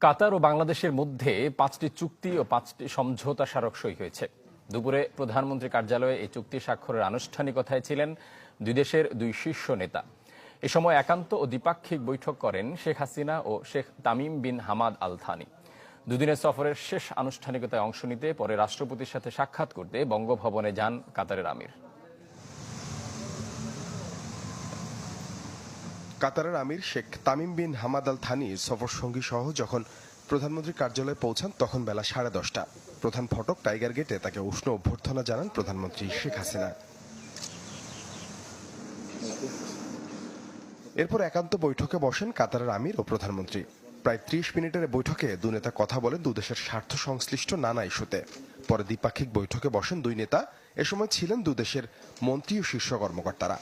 কাতার ও বাংলাদেশের মধ্যে 5টি চুক্তি ও 5টি সমঝোতা স্মারক সই হয়েছে। দুপুরে প্রধানমন্ত্রী কার্যালয়ে এই চুক্তি স্বাক্ষরের আনুষ্ঠানিকতায় ছিলেন দুই দেশের দুই শীর্ষ নেতা। এ সময় একান্ত ও দ্বিপাক্ষিক বৈঠক করেন শেখ হাসিনা ও Sheikh Tamim bin Hamad Al Thani. দুদিনের সফরের শেষ আনুষ্ঠানিকতায় অংশ নিতে পরে রাষ্ট্রপতির সাথে সাক্ষাৎ করতে বঙ্গভবনে যান কাতারের আমির। কাতারের আমির Sheikh Tamim bin Hamad Al Thani সফর সঙ্গী সহ যখন প্রধানমন্ত্রীর কার্যালয়ে পৌঁছান তখন বেলা 10:30। প্রধান ফটক টাইগার গেটে তাকে উষ্ণ অভ্যর্থনা জানান প্রধানমন্ত্রী শেখ হাসিনা। এরপর একান্ত বৈঠকে বসেন কাতারের আমির ও প্রধানমন্ত্রী। প্রায় 30 মিনিটের বৈঠকে দুই নেতা কথা বলেন দুদেশের স্বার্থ সংশ্লিষ্ট নানা ইস্যুতে। পরে দ্বিপাক্ষিক বৈঠকে বসেন দুই নেতা। এ সময় ছিলেন দুদেশের মন্ত্রী ও শীর্ষ কর্মকর্তারা।